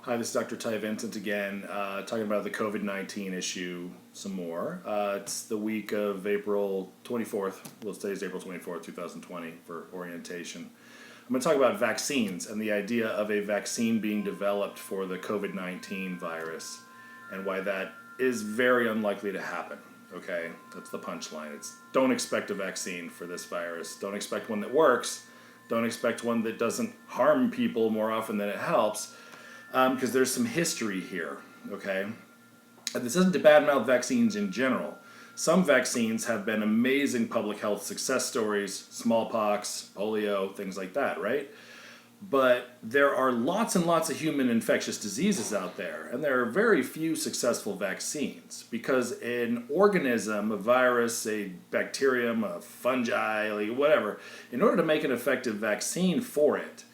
Hi, this is Dr. Ty Vincent again, talking about the COVID-19 issue some more. It's the week of April 24th. Well, today's April 24th, 2020 for orientation. I'm going to talk about vaccines and the idea of a vaccine being developed for the COVID-19 virus and why that is very unlikely to happen. Okay, that's the punchline. It's don't expect a vaccine for this virus. Don't expect one that works. Don't expect one that doesn't harm people more often than it helps. Because there's some history here, okay? And this isn't to badmouth vaccines in general. Some vaccines have been amazing public health success stories, smallpox, polio, things like that, right? But there are lots and lots of human infectious diseases out there, and there are very few successful vaccines because an organism, a virus, a bacterium, a fungi, like whatever, in order to make an effective vaccine for it,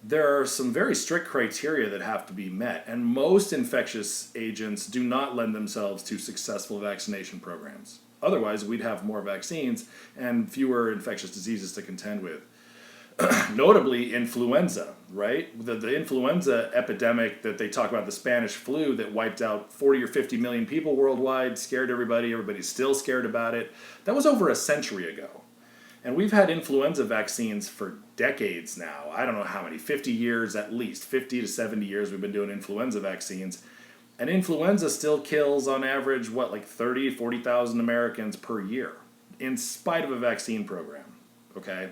there are some very strict criteria that have to be met, and most infectious agents do not lend themselves to successful vaccination programs. Otherwise, we'd have more vaccines and fewer infectious diseases to contend with. Notably, influenza, right? The influenza epidemic that they talk about, the Spanish flu that wiped out 40 or 50 million people worldwide, scared everybody, everybody's still scared about it. That was over a century ago. And we've had influenza vaccines for decades now. I don't know how many, 50 years at least, 50 to 70 years we've been doing influenza vaccines. And influenza still kills on average, like 30, 40,000 Americans per year, in spite of a vaccine program, okay?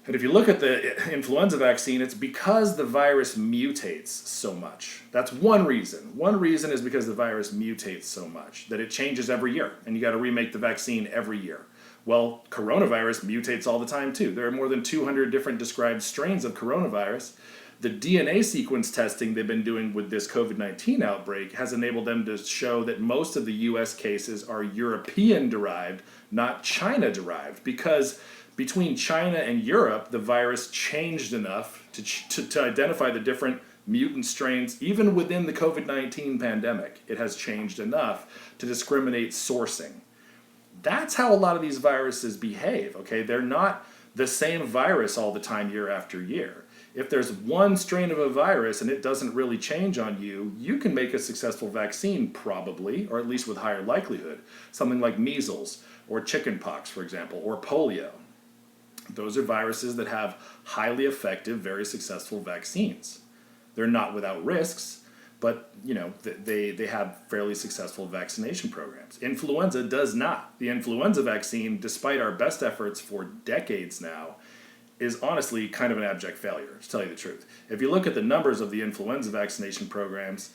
And if you look at the influenza vaccine, it's because the virus mutates so much. That's one reason. One reason is because the virus mutates so much, that it changes every year, and you got to remake the vaccine every year. Well, coronavirus mutates all the time too. There are more than 200 different described strains of coronavirus. The DNA sequence testing they've been doing with this COVID-19 outbreak has enabled them to show that most of the US cases are European-derived, not China-derived, because between China and Europe, the virus changed enough to identify the different mutant strains. Even within the COVID-19 pandemic, it has changed enough to discriminate sourcing. That's how a lot of these viruses behave, okay? They're not the same virus all the time year after year. If there's one strain of a virus and it doesn't really change on you, you can make a successful vaccine probably, or at least with higher likelihood. Something like measles or chickenpox, for example, or polio. Those are viruses that have highly effective, very successful vaccines. They're not without risks, but they have fairly successful vaccination programs. Influenza does not. The influenza vaccine, despite our best efforts for decades now, is honestly kind of an abject failure, to tell you the truth. If you look at the numbers of the influenza vaccination programs,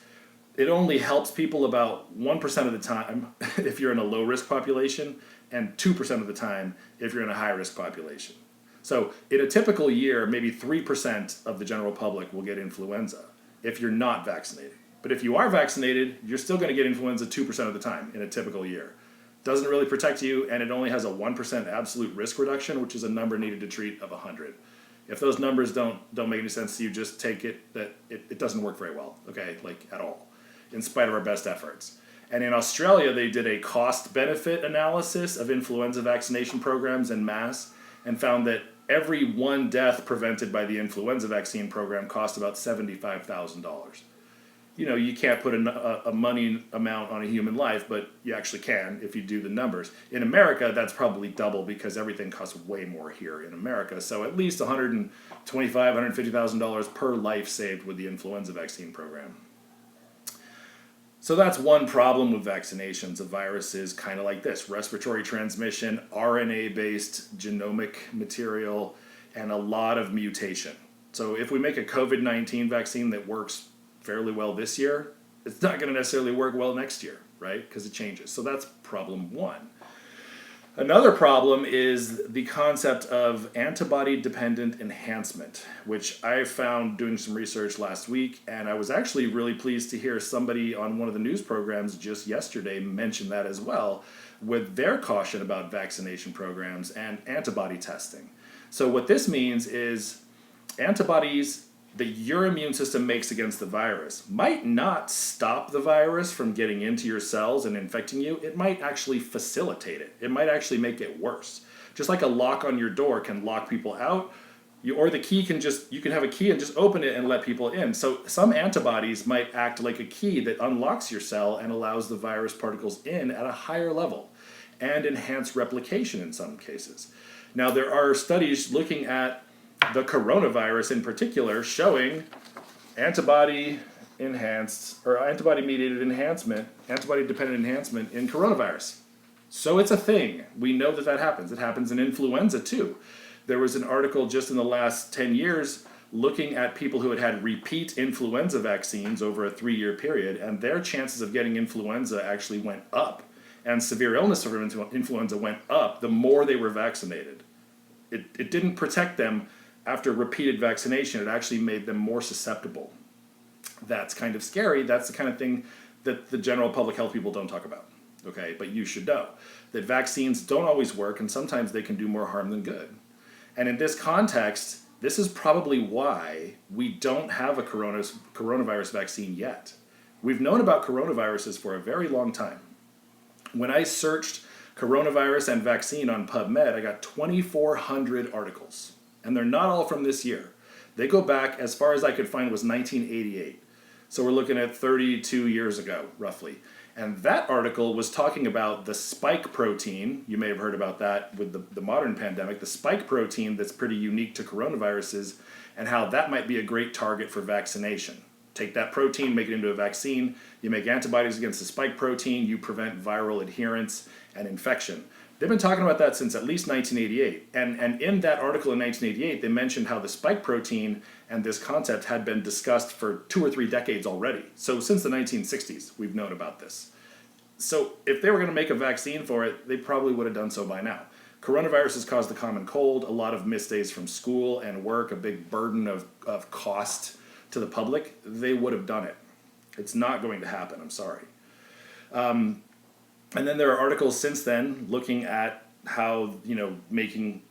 it only helps people about 1% of the time if you're in a low-risk population, and 2% of the time if you're in a high-risk population. So in a typical year, maybe 3% of the general public will get influenza if you're not vaccinated. But if you are vaccinated, you're still going to get influenza 2% of the time in a typical year. Doesn't really protect you, and it only has a 1% absolute risk reduction, which is a number needed to treat of 100. If those numbers don't make any sense to you, just take it that it doesn't work very well, okay, at all, in spite of our best efforts. And in Australia, they did a cost-benefit analysis of influenza vaccination programs en masse and found that every one death prevented by the influenza vaccine program cost about $75,000. You can't put a money amount on a human life, but you actually can if you do the numbers. In America, that's probably double because everything costs way more here in America. So at least $125,000, $150,000 per life saved with the influenza vaccine program. So that's one problem with vaccinations of viruses kind of like this: respiratory transmission, RNA-based genomic material, and a lot of mutation. So if we make a COVID-19 vaccine that works fairly well this year, it's not going to necessarily work well next year, right? Because it changes. So that's problem one. Another problem is the concept of antibody-dependent enhancement, which I found doing some research last week, and I was actually really pleased to hear somebody on one of the news programs just yesterday mention that as well, with their caution about vaccination programs and antibody testing. So what this means is antibodies that your immune system makes against the virus might not stop the virus from getting into your cells and infecting you. It might actually facilitate it. It might actually make it worse. Just like a lock on your door can lock people out, Or the key you can have a key and just open it and let people in. So some antibodies might act like a key that unlocks your cell and allows the virus particles in at a higher level and enhance replication in some cases. Now, there are studies looking at the coronavirus in particular showing antibody-mediated enhancement, antibody-dependent enhancement in coronavirus. So it's a thing. We know that happens. It happens in influenza too. There was an article just in the last 10 years looking at people who had had repeat influenza vaccines over a 3-year period, and their chances of getting influenza actually went up. And severe illness from influenza went up the more they were vaccinated. It didn't protect them after repeated vaccination. It actually made them more susceptible. That's kind of scary. That's the kind of thing that the general public health people don't talk about. Okay, but you should know that vaccines don't always work, and sometimes they can do more harm than good. And in this context, this is probably why we don't have a coronavirus vaccine yet. We've known about coronaviruses for a very long time. When I searched coronavirus and vaccine on PubMed, I got 2,400 articles. And they're not all from this year. They go back, as far as I could find, was 1988. So we're looking at 32 years ago, roughly. And that article was talking about the spike protein. You may have heard about that with the modern pandemic. The spike protein that's pretty unique to coronaviruses, and how that might be a great target for vaccination. Take that protein, make it into a vaccine. You make antibodies against the spike protein. You prevent viral adherence and infection. They've been talking about that since at least 1988. And in that article in 1988, they mentioned how the spike protein and this concept had been discussed for 2 or 3 decades already. So since the 1960s, we've known about this. So if they were going to make a vaccine for it, they probably would have done so by now. Coronavirus has caused the common cold, a lot of missed days from school and work, a big burden of cost to the public. They would have done it. It's not going to happen, I'm sorry. And then there are articles since then looking at how, making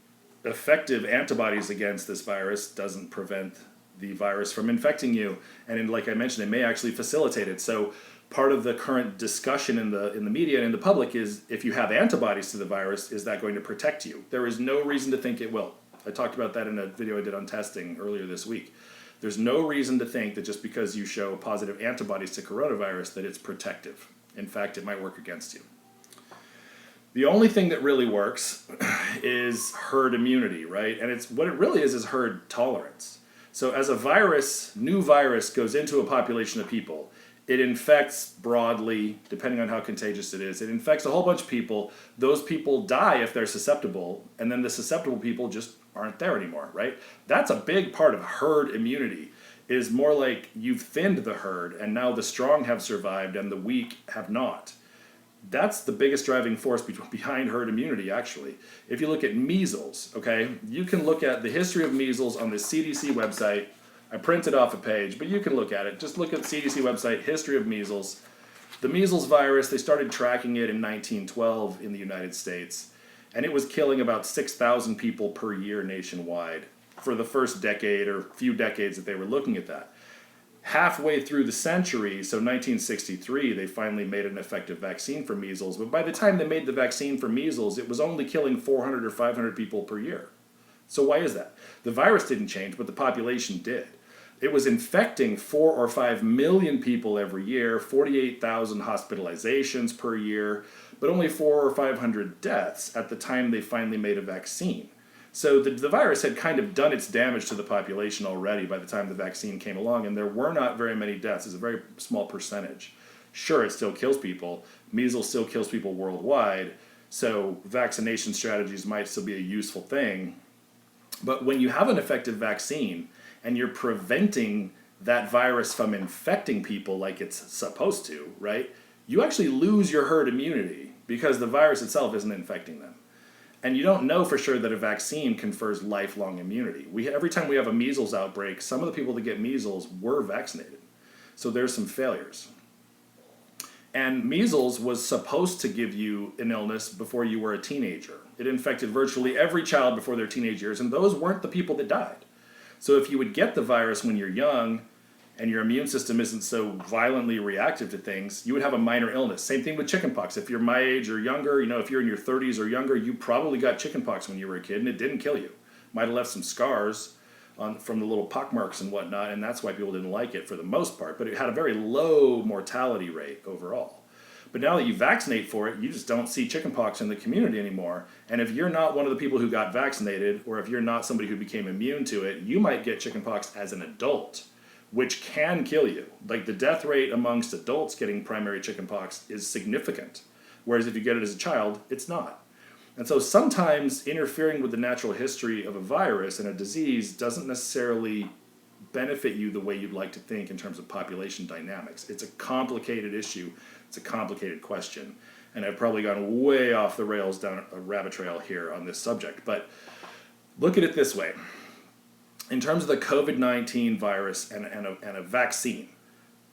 effective antibodies against this virus doesn't prevent the virus from infecting you. And like I mentioned, it may actually facilitate it. So part of the current discussion in the media and in the public is, if you have antibodies to the virus, is that going to protect you? There is no reason to think it will. I talked about that in a video I did on testing earlier this week. There's no reason to think that just because you show positive antibodies to coronavirus that it's protective. In fact, it might work against you. The only thing that really works is herd immunity, right? And what it really is herd tolerance. So as a new virus goes into a population of people, it infects broadly, depending on how contagious it is. It infects a whole bunch of people. Those people die if they're susceptible, and then the susceptible people just aren't there anymore, right? That's a big part of herd immunity. It is more like you've thinned the herd, and now the strong have survived and the weak have not. That's the biggest driving force behind herd immunity, actually. If you look at measles, okay, you can look at the history of measles on the CDC website. I printed off a page, but you can look at it. Just look at the CDC website, history of measles. The measles virus, they started tracking it in 1912 in the United States, and it was killing about 6,000 people per year nationwide for the first decade or few decades that they were looking at that. Halfway through the century, so 1963, they finally made an effective vaccine for measles. But by the time they made the vaccine for measles, it was only killing 400 or 500 people per year. So why is that? The virus didn't change, but the population did. It was infecting 4 or 5 million people every year, 48,000 hospitalizations per year, but only 400 or 500 deaths at the time they finally made a vaccine. So the virus had kind of done its damage to the population already by the time the vaccine came along, and there were not very many deaths. It's a very small percentage. Sure, it still kills people. Measles still kills people worldwide, so vaccination strategies might still be a useful thing. But when you have an effective vaccine and you're preventing that virus from infecting people like it's supposed to, right, you actually lose your herd immunity because the virus itself isn't infecting them. And you don't know for sure that a vaccine confers lifelong immunity. Every time we have a measles outbreak, some of the people that get measles were vaccinated. So there's some failures. And measles was supposed to give you an illness before you were a teenager. It infected virtually every child before their teenage years, and those weren't the people that died. So if you would get the virus when you're young, and your immune system isn't so violently reactive to things, you would have a minor illness. Same thing with chickenpox. If you're my age or younger, if you're in your 30s or younger, you probably got chickenpox when you were a kid and it didn't kill you. Might have left some scars, from the little pockmarks and whatnot, and that's why people didn't like it for the most part. But it had a very low mortality rate overall. But now that you vaccinate for it, you just don't see chickenpox in the community anymore. And if you're not one of the people who got vaccinated, or if you're not somebody who became immune to it, you might get chickenpox as an adult, which can kill you. Like the death rate amongst adults getting primary chickenpox is significant. Whereas if you get it as a child, it's not. And so sometimes interfering with the natural history of a virus and a disease doesn't necessarily benefit you the way you'd like to think in terms of population dynamics. It's a complicated issue. It's a complicated question. And I've probably gone way off the rails down a rabbit trail here on this subject. But look at it this way. In terms of the COVID-19 virus and a vaccine,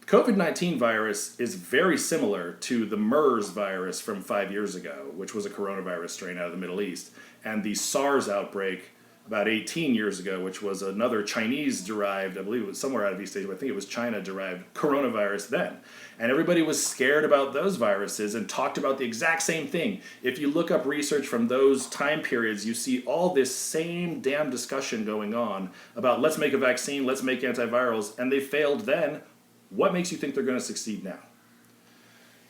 COVID-19 virus is very similar to the MERS virus from 5 years ago, which was a coronavirus strain out of the Middle East, and the SARS outbreak about 18 years ago, which was another Chinese-derived, I believe it was somewhere out of East Asia, but I think it was China-derived coronavirus then. And everybody was scared about those viruses and talked about the exact same thing. If you look up research from those time periods, you see all this same damn discussion going on about let's make a vaccine, let's make antivirals, and they failed then. What makes you think they're going to succeed now?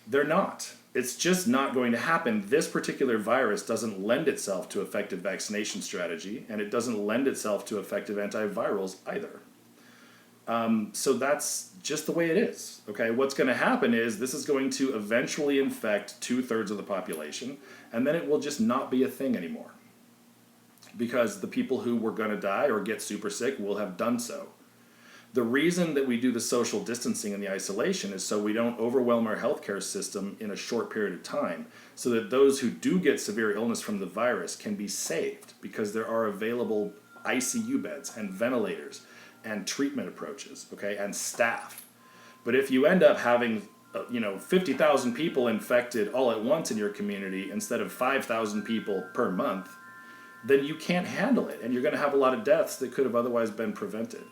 They're not. It's just not going to happen. This particular virus doesn't lend itself to effective vaccination strategy, and it doesn't lend itself to effective antivirals either. So that's just the way it is. Okay, what's going to happen is this is going to eventually infect 2/3 of the population, and then it will just not be a thing anymore. Because the people who were going to die or get super sick will have done so. The reason that we do the social distancing and the isolation is so we don't overwhelm our healthcare system in a short period of time, so that those who do get severe illness from the virus can be saved, because there are available ICU beds and ventilators and treatment approaches, okay, and staff. But if you end up having 50,000 people infected all at once in your community instead of 5,000 people per month, then you can't handle it, and you're going to have a lot of deaths that could have otherwise been prevented.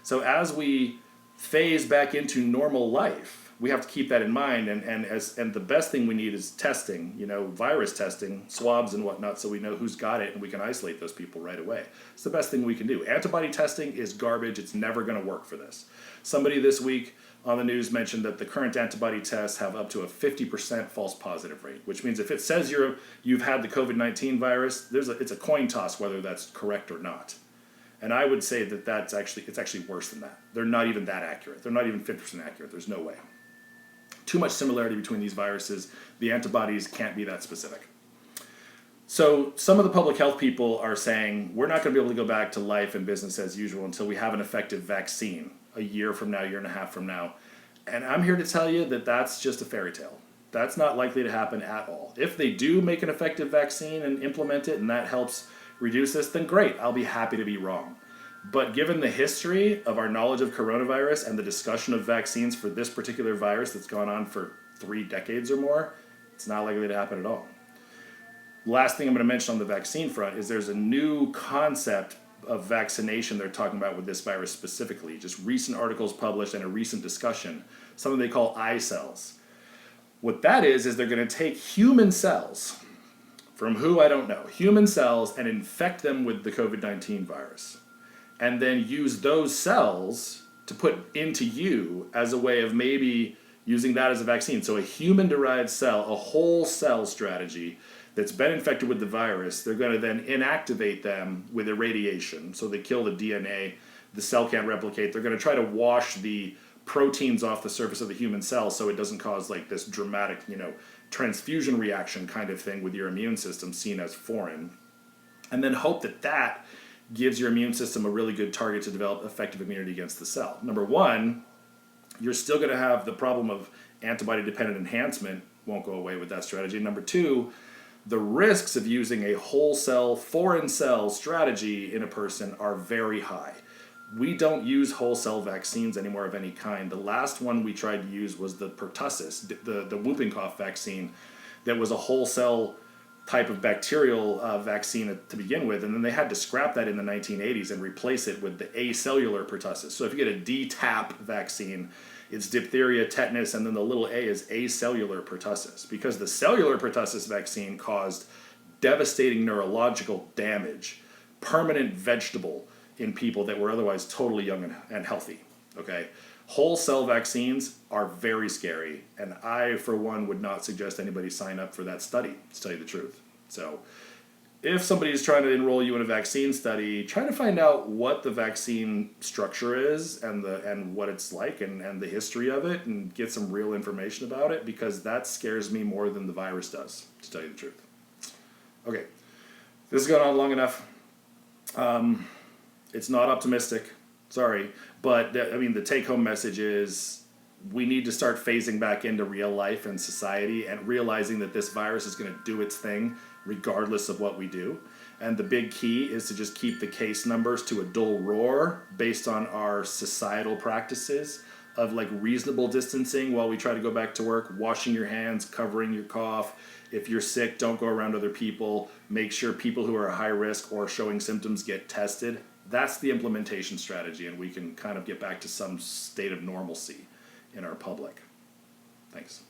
So as we phase back into normal life, we have to keep that in mind, and the best thing we need is testing, virus testing, swabs and whatnot, so we know who's got it and we can isolate those people right away. It's the best thing we can do. Antibody testing is garbage. It's never going to work for this. Somebody this week on the news mentioned that the current antibody tests have up to a 50% false positive rate, which means if it says you've had the COVID-19 virus, it's a coin toss whether that's correct or not. And I would say that it's actually worse than that. They're not even that accurate. They're not even 50% accurate. There's no way. Too much similarity between these viruses. The antibodies can't be that specific. So some of the public health people are saying we're not going to be able to go back to life and business as usual until we have an effective vaccine a year from now, year and a half from now. And I'm here to tell you that that's just a fairy tale. That's not likely to happen at all. If they do make an effective vaccine and implement it and that helps reduce this, then great, I'll be happy to be wrong. But given the history of our knowledge of coronavirus and the discussion of vaccines for this particular virus that's gone on for 3 decades or more, it's not likely to happen at all. Last thing I'm going to mention on the vaccine front is there's a new concept of vaccination they're talking about with this virus specifically. Just recent articles published and a recent discussion, something they call eye cells. What that is they're going to take human cells, from who I don't know, human cells, and infect them with the COVID-19 virus. And then use those cells to put into you as a way of maybe using that as a vaccine. So a human-derived cell, a whole cell strategy that's been infected with the virus, they're going to then inactivate them with irradiation. So they kill the DNA, the cell can't replicate. They're going to try to wash the proteins off the surface of the human cell so it doesn't cause like this dramatic, transfusion reaction kind of thing with your immune system seen as foreign. And then hope that gives your immune system a really good target to develop effective immunity against the cell. Number one, you're still going to have the problem of antibody-dependent enhancement won't go away with that strategy. Number two, the risks of using a whole cell, foreign cell strategy in a person are very high. We don't use whole cell vaccines anymore of any kind. The last one we tried to use was the pertussis, the whooping cough vaccine, that was a whole cell type of bacterial vaccine to begin with, and then they had to scrap that in the 1980s and replace it with the acellular pertussis. So if you get a DTaP vaccine, it's diphtheria, tetanus, and then the little a is acellular pertussis, because the cellular pertussis vaccine caused devastating neurological damage, permanent vegetable in people that were otherwise totally young and healthy. Okay, whole cell vaccines are very scary, and I, for one, would not suggest anybody sign up for that study, to tell you the truth. So if somebody is trying to enroll you in a vaccine study, try to find out what the vaccine structure is and what it's like and the history of it, and get some real information about it, because that scares me more than the virus does, to tell you the truth. Okay, this has gone on long enough. It's not optimistic, sorry, but the take-home message is we need to start phasing back into real life and society and realizing that this virus is going to do its thing regardless of what we do. And the big key is to just keep the case numbers to a dull roar based on our societal practices of like reasonable distancing while we try to go back to work, washing your hands, covering your cough. If you're sick, don't go around other people. Make sure people who are high risk or showing symptoms get tested. That's the implementation strategy, and we can kind of get back to some state of normalcy in our public. Thanks.